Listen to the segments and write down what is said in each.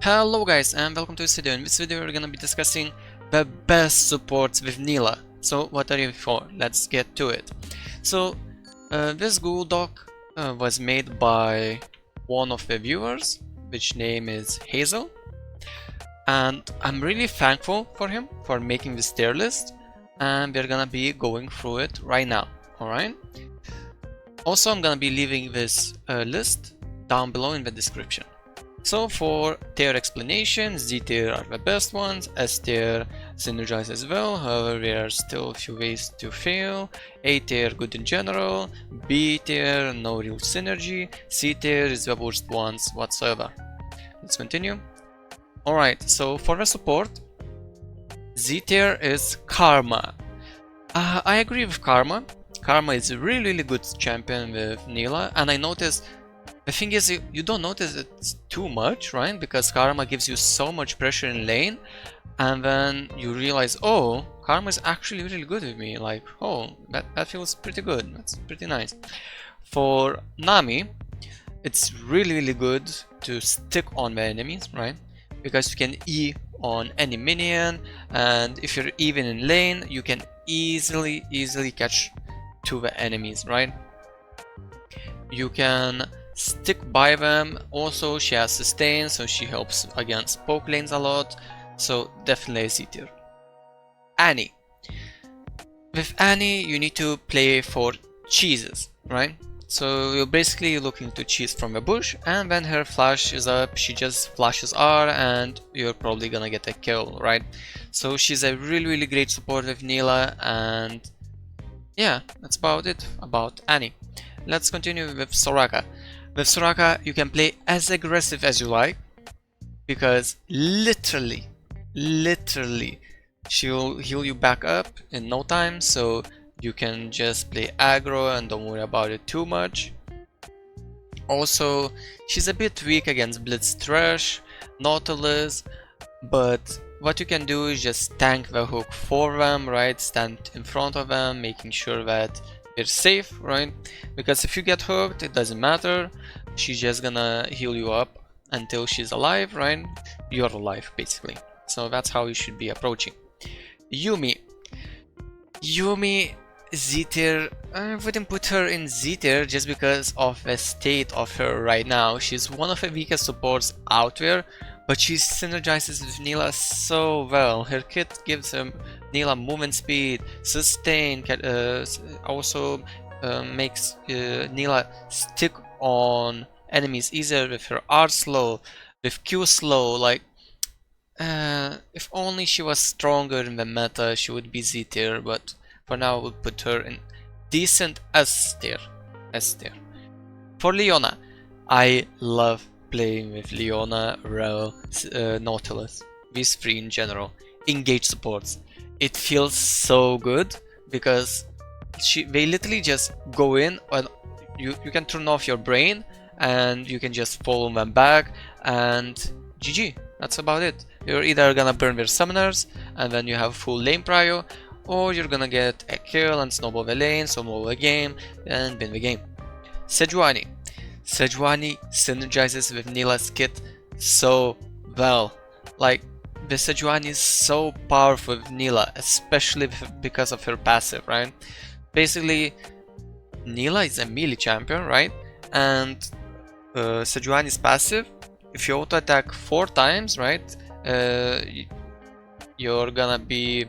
Hello guys and welcome to this video. In this video we're gonna be discussing the best supports with Nilah. So what are you for? Let's get to it. So this Google Doc was made by one of the viewers, which name is Hazel, and I'm really thankful for him for making this tier list, and we're gonna be going through it right now. Alright? Also I'm gonna be leaving this list down below in the description. So for tier explanation, Z tier are the best ones, S tier synergize as well, however there are still a few ways to fail, A tier good in general, B tier no real synergy, C tier is the worst ones whatsoever. Let's continue. Alright, so for the support, Z tier is Karma. I agree with Karma. Karma is a really good champion with Nilah, and I noticed the thing is, you don't notice it too much, right? Because Karma gives you so much pressure in lane, and then you realize, oh, Karma is actually really good with me. Like, oh, that feels pretty good. That's pretty nice. For Nami, it's really good to stick on the enemies, right? Because you can E on any minion, and if you're even in lane, you can easily catch to the enemies, right? You can stick by them. Also she has sustain, so she helps against poke lanes a lot, so definitely a C tier. Annie. With Annie you need to play for cheeses, right? So you're basically looking to cheese from a bush, and when her flash is up she just flashes R and you're probably gonna get a kill, right? So she's a really great support with Nilah, and yeah, that's about it about Annie. Let's continue with Soraka. With Soraka, you can play as aggressive as you like, because literally, she'll heal you back up in no time, so you can just play aggro and don't worry about it too much. Also, she's a bit weak against Blitz Thresh, Nautilus, but what you can do is just tank the hook for them, right? Stand in front of them, making sure that they're safe, right? Because if you get hooked, it doesn't matter. She's just gonna heal you up until she's alive, right? You're alive, basically. So that's how you should be approaching. Yuumi. Yuumi, Z tier. I wouldn't put her in Z tier just because of the state of her right now. She's one of the weakest supports out there, but she synergizes with Nilah so well. Her kit gives Nilah movement speed, sustain, also makes Nilah stick on enemies easier with her R slow, with Q slow. Like, if only she was stronger in the meta, she would be Z tier, but for now I would put her in decent S tier. For Leona, I love playing with Leona, Rel, Nautilus, these three in general. Engage supports. It feels so good because they literally just go in and you can turn off your brain and you can just follow them back, and GG. That's about it. You're either gonna burn their summoners and then you have full lane prio, or you're gonna get a kill and snowball the lane, snowball the game, and win the game. Sejuani. Sejuani synergizes with Nilah's kit so well. Like, the Sejuani is so powerful with Nilah, especially because of her passive, right? Basically, Nilah is a melee champion, right? And Sejuani's passive, if you auto attack 4 times, right? You're gonna be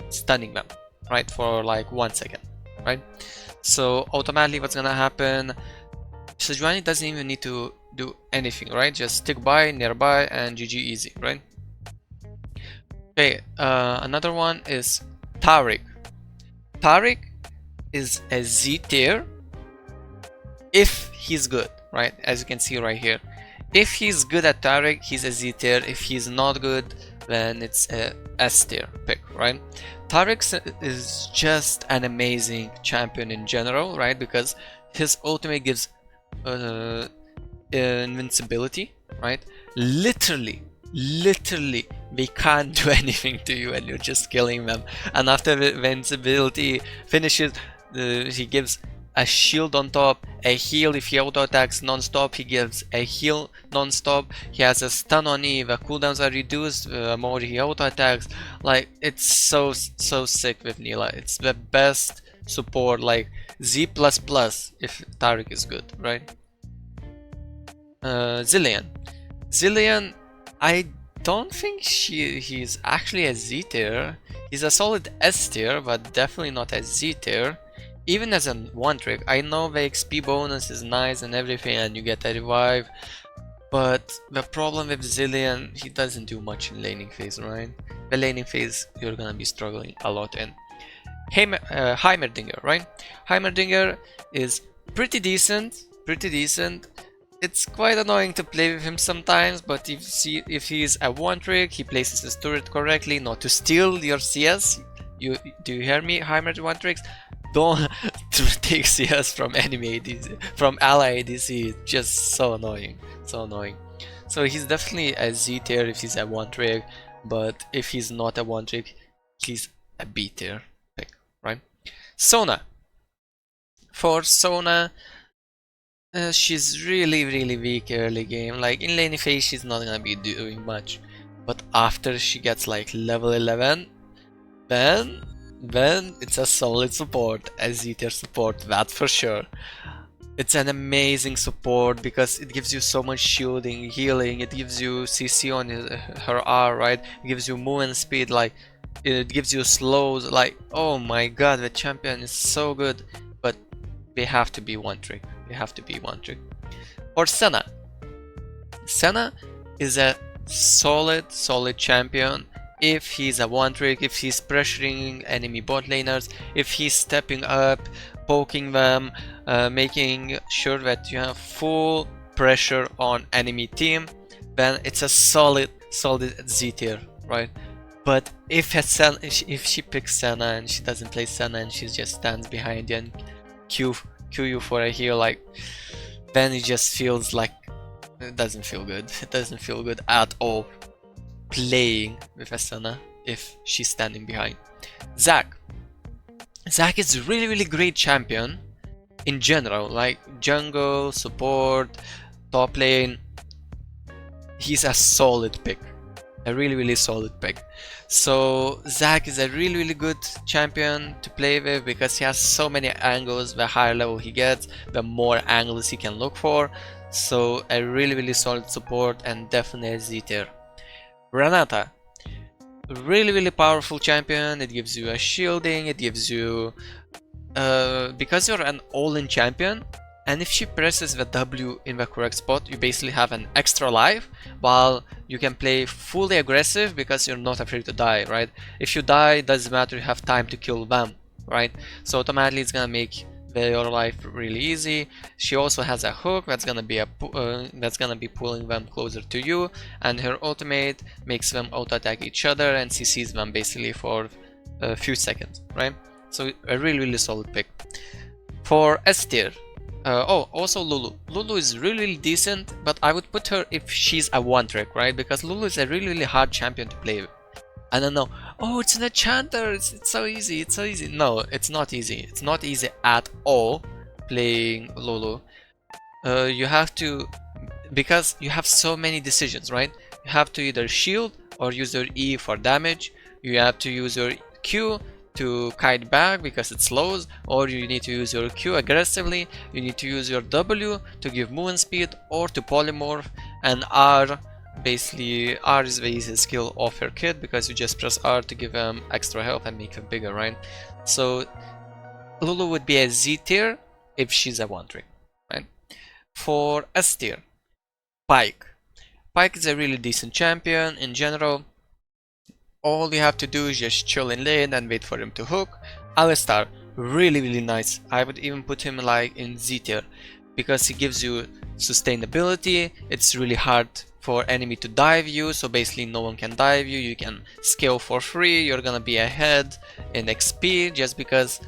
stunning them, right? For like 1 second, right? So automatically what's gonna happen, Sejuani doesn't even need to do anything, right? Just stick by, nearby, and GG easy, right? Okay, another one is Taric. Taric is a Z tier if he's good, right? As you can see right here. If he's good at Taric, he's a Z tier. If he's not good, then it's a S tier pick, right? Taric is just an amazing champion in general, right? Because his ultimate gives invincibility, right? Literally they can't do anything to you and you're just killing them, and after the invincibility finishes, he gives a shield on top, a heal if he auto attacks non-stop, he gives a heal non-stop, he has a stun on E, the cooldowns are reduced the more he auto attacks. Like, it's so sick with Nilah. It's the best support, like Z++ if Taric is good, right? Zilean, I don't think he's actually a Z tier. He's a solid S tier, but definitely not a Z tier. Even as a one trick, I know the XP bonus is nice and everything, and you get a revive, but the problem with Zilean, he doesn't do much in laning phase, right? The laning phase you're gonna be struggling a lot in. Heimerdinger, right? Heimerdinger is pretty decent. It's quite annoying to play with him sometimes, but if he's a one trick, he places his turret correctly, not to steal your CS. Do you hear me, Heimer one tricks? Don't take CS from enemy ADC, from ally ADC. It's just so annoying, So he's definitely a Z tier if he's a one trick, but if he's not a one trick, he's a B tier pick, right? Sona. For Sona, she's really weak early game. Like in laning phase, she's not gonna be doing much, but after she gets like level 11, then it's a solid support, a Z tier support, that for sure. It's an amazing support because it gives you so much shielding, healing, it gives you CC on her R, right? It gives you movement speed, like it gives you slows, like oh my god, the champion is so good, but they have to be one trick. Or Senna. Senna is a solid champion if he's a one trick, if he's pressuring enemy bot laners, if he's stepping up, poking them, making sure that you have full pressure on enemy team, then it's a solid Z tier, right? But if she picks Senna and she doesn't play Senna and she just stands behind you and Q you for a heal, like, then it just feels like it doesn't feel good. It doesn't feel good at all playing with a Senna if she's standing behind. Zac is really great champion in general, like jungle, support, top lane. He's a solid pick, a really solid pick. So Zac is a really good champion to play with because he has so many angles. The higher level he gets, the more angles he can look for. So a really solid support and definitely a Z tier. Renata, really powerful champion. It gives you a shielding, it gives you because you're an all-in champion, and if she presses the W in the correct spot, you basically have an extra life, while you can play fully aggressive because you're not afraid to die, right? If you die, it doesn't matter, you have time to kill them, right? So automatically it's gonna make your life really easy. She also has a hook that's gonna be pulling them closer to you, and her ultimate makes them auto attack each other and CCs them basically for a few seconds, right? So a really solid pick. For S tier, also Lulu. Lulu is really decent, but I would put her if she's a one trick, right? Because Lulu is a really hard champion to play with. I don't know. Oh, it's an enchanter. It's so easy. It's so easy. No, it's not easy. It's not easy at all playing Lulu. You have to, because you have so many decisions, right? You have to either shield or use your E for damage. You have to use your Q to kite back because it slows, or you need to use your Q aggressively. You need to use your W to give movement speed or to polymorph, and R. Basically, R is the easiest skill of her kit because you just press R to give them extra health and make them bigger, right? So Lulu would be a Z tier if she's a one trick, right? For S tier, Pyke. Pyke is a really decent champion in general. All you have to do is just chill in lane and wait for him to hook. Alistar, really nice. I would even put him like in Z tier because he gives you sustainability. It's really hard for enemy to dive you, so basically no one can dive you. You can scale for free. You're gonna be ahead in XP just because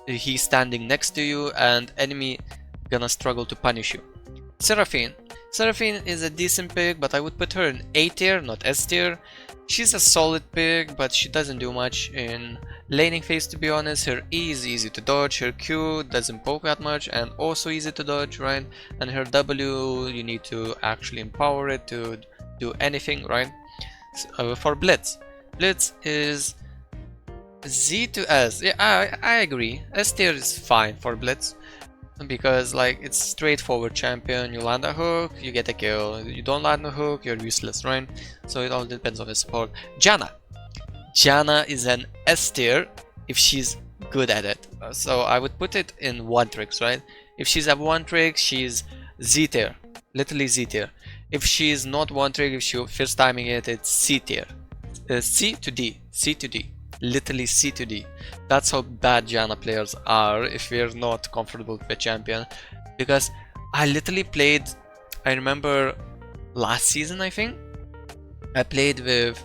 he's standing next to you, and enemy gonna struggle to punish you. Seraphine is a decent pick, but I would put her in A tier, not S tier. She's a solid pick, but she doesn't do much in Laning phase, to be honest, her E is easy to dodge, her Q doesn't poke that much and also easy to dodge, right? And her W, you need to actually empower it to do anything, right? So, for Blitz, Blitz is Z to S. Yeah, I agree. S tier is fine for Blitz because like it's straightforward champion. You land a hook, you get a kill. You don't land a hook, you're useless, right? So it all depends on the support. Janna. Janna is an S tier if she's good at it. So I would put it in one tricks, right? If she's at one trick, she's Z tier, literally Z tier. If she's not one trick, if she first timing it, it's C tier. C to D, C to D, literally C to D. That's how bad Janna players are if we're not comfortable with the champion. Because I literally played, I remember last season I think, I played with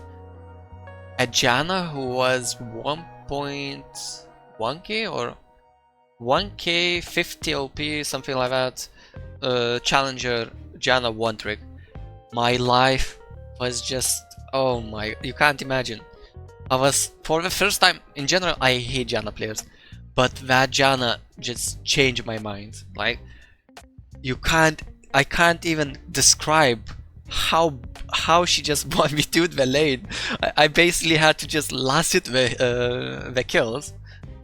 a Janna who was 1.1k or 1k 50 LP, something like that. Challenger Janna one trick. My life was just, oh my, you can't imagine. I was, for the first time, in general I hate Janna players, but that Janna just changed my mind. Like, I can't even describe how she just won me to the lane. I basically had to just last it the kills,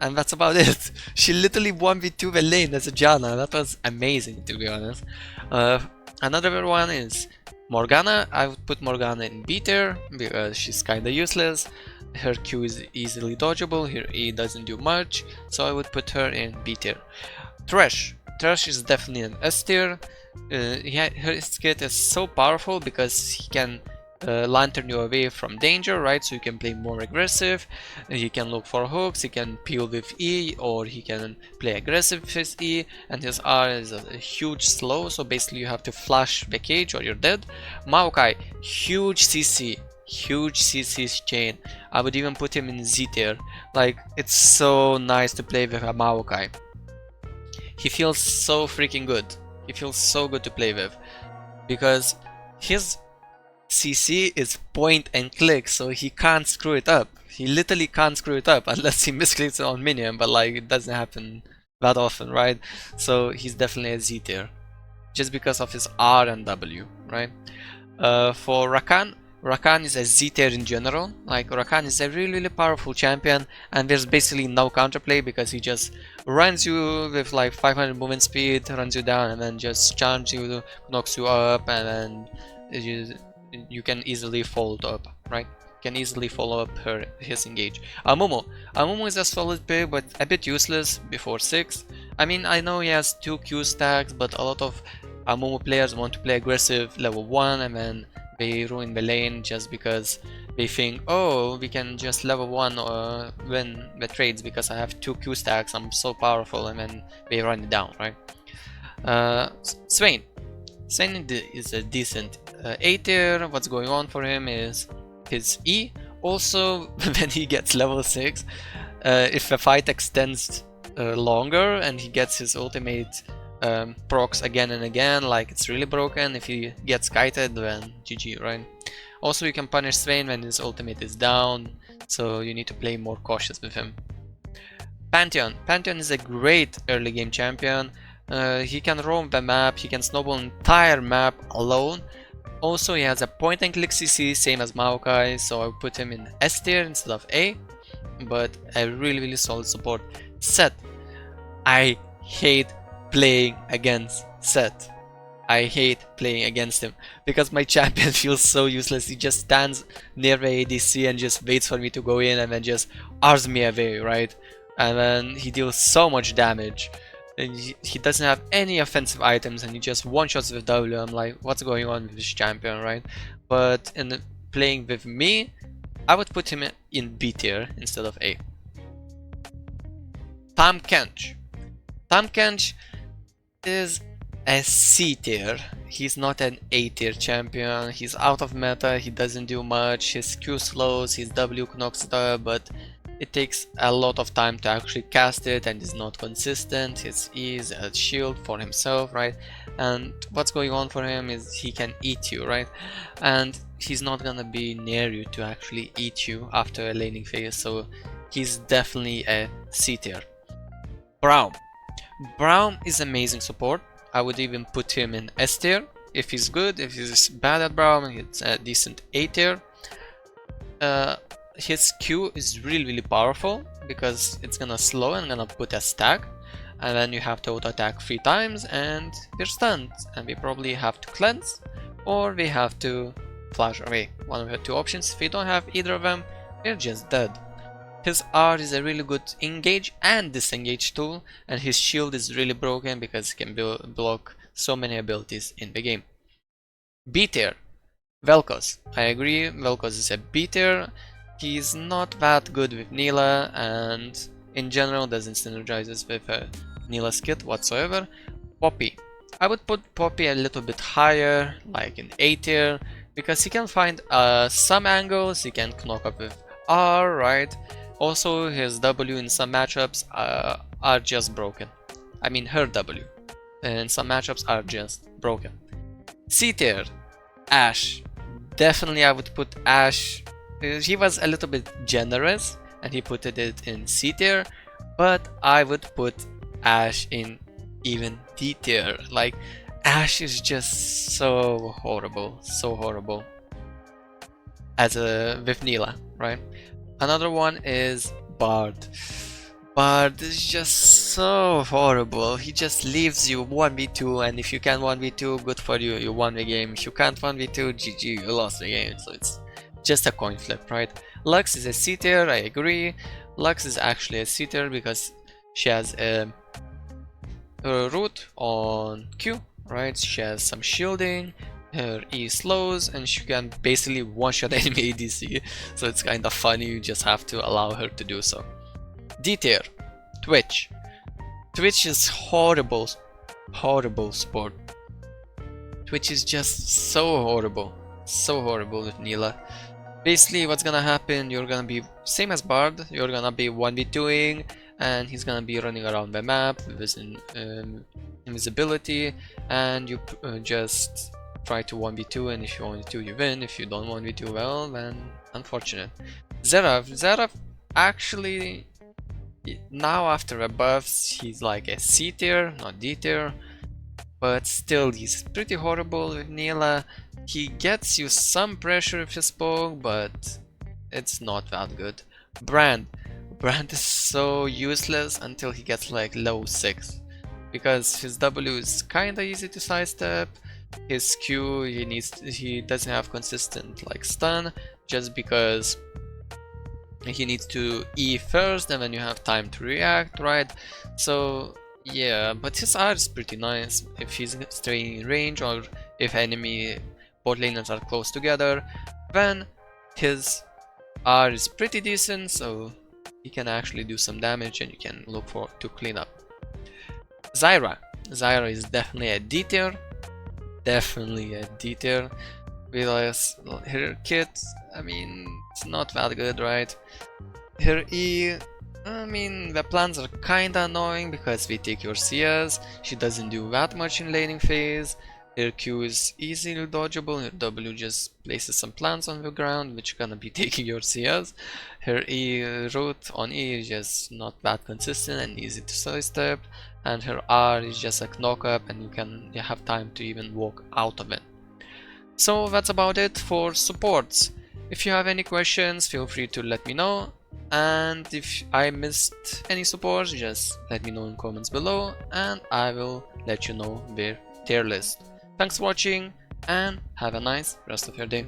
and that's about it. She literally won me to the lane as a Janna. That was amazing, to be honest. Another one is Morgana. I would put Morgana in B tier because she's kinda useless. Her Q is easily dodgeable, her E doesn't do much, so I would put her in B tier. Thresh. Thresh is definitely an S tier. His kit is so powerful because he can lantern you away from danger, right? So you can play more aggressive, he can look for hooks, he can peel with E, or he can play aggressive with his E, and his R is a huge slow, so basically you have to flash the cage or you're dead. Maokai, huge CC chain. I would even put him in Z tier. Like, it's so nice to play with a Maokai. He feels so freaking good. He feels so good to play with because his CC is point and click, so he can't screw it up. He literally can't screw it up unless he misclicks on minion, but like it doesn't happen that often, right? So he's definitely a Z tier just because of his R and W, right? For Rakan, Rakan is a Z tier in general. Like, Rakan is a really powerful champion, and there's basically no counterplay because he just runs you with like 500 movement speed, runs you down, and then just charms you, knocks you up, and then you can easily fold up, right? Can easily follow up his engage. Amumu is a solid pick, but a bit useless before 6. I mean, I know he has 2 Q stacks, but a lot of Amumu players want to play aggressive level 1 and then they ruin the lane just because they think, oh, we can just level 1 or win the trades because I have 2 Q stacks, I'm so powerful, and then they run it down, right? Swain is a decent A tier. What's going on for him is his E. Also, when he gets level 6, if the fight extends longer and he gets his ultimate procs again and again, like it's really broken, if he gets kited, then GG, right? Also, you can punish Swain when his ultimate is down, so you need to play more cautious with him. Pantheon is a great early game champion. He can roam the map, he can snowball an entire map alone. Also, he has a point and click CC, same as Maokai, so I would put him in S tier instead of A, but a really solid support. Sett. I hate playing against Sett. I hate playing against him because my champion feels so useless. He just stands near the ADC and just waits for me to go in and then just R's me away, right? And then he deals so much damage. And he doesn't have any offensive items and he just one-shots with W. I'm like, what's going on with this champion, right? But in playing with me, I would put him in B tier instead of A. Tahm Kench. Tahm Kench is a C tier. He's not an A tier champion. He's out of meta, he doesn't do much, his Q slows, his W knocks it up, but it takes a lot of time to actually cast it and is not consistent. His E is a shield for himself, right? And what's going on for him is he can eat you, right? And he's not gonna be near you to actually eat you after a laning phase, so he's definitely a C tier. Braum. Braum is amazing support. I would even put him in S tier. If he's good, if he's bad at Braum, it's a decent A tier. His Q is really powerful because it's gonna slow and gonna put a stack, and then you have to auto attack 3 times and you're stunned, and we probably have to cleanse or we have to flash away. One of the 2 options. If we don't have either of them, we're just dead. His R is a really good engage and disengage tool, and his shield is really broken because he can block so many abilities in the game. B tier. Vel'Koz. I agree, Vel'Koz is a B tier. He's not that good with Nilah, and in general doesn't synergize with Nilah's kit whatsoever. Poppy. I would put Poppy a little bit higher, like in A tier, because he can find some angles, he can knock up with R, right? Also, his W in some matchups are just broken. I mean, her W in some matchups are just broken. C tier. Ashe. Definitely I would put Ashe. He was a little bit generous and he put it in C tier, but I would put Ashe in even D tier. Like, Ashe is just so horrible as with Nilah, right? Another one is Bard. Bard is just so horrible. He just leaves you 1v2, and if you can 1v2, good for you, you won the game. If you can't 1v2, GG, you lost the game. So it's just a coin flip, right? Lux is a C tier, I agree. Lux is actually a C tier because she has a root on Q, right? She has some shielding, her E slows, and she can basically one-shot enemy ADC. So it's kind of funny, you just have to allow her to do so. D tier. Twitch. Twitch is horrible sport. Twitch is just so horrible with Nilah. Basically what's gonna happen, you're gonna be same as Bard, you're gonna be 1v2ing, and he's gonna be running around the map with his invisibility, and you just try to 1v2, and if you 1v2 you win. If you don't 1v2, well, then unfortunate. Xerath actually, now after a buffs, he's like a C tier, not D tier, but still he's pretty horrible with Nilah. He gets you some pressure with his poke, but it's not that good. Brand is so useless until he gets like low 6, because his W is kinda easy to sidestep. His Q, he doesn't have consistent like stun, just because he needs to E first and then you have time to react, right? So yeah, but his R is pretty nice if he's staying in range, or if enemy bot laners are close together, then his R is pretty decent, so he can actually do some damage and you can look to clean up. Zyra is definitely a D tier. Because her kit, I mean, it's not that good, right? Her E, I mean, the plans are kinda annoying because we take your CS. She doesn't do that much in laning phase. Her Q is easily dodgeable. Her W just places some plants on the ground, which gonna be taking your CS. Her E route on E is just not that consistent and easy to sidestep. And her R is just a knock up, and you have time to even walk out of it. So that's about it for supports. If you have any questions, feel free to let me know. And if I missed any supports, just let me know in comments below, and I will let you know their tier list. Thanks for watching, and have a nice rest of your day.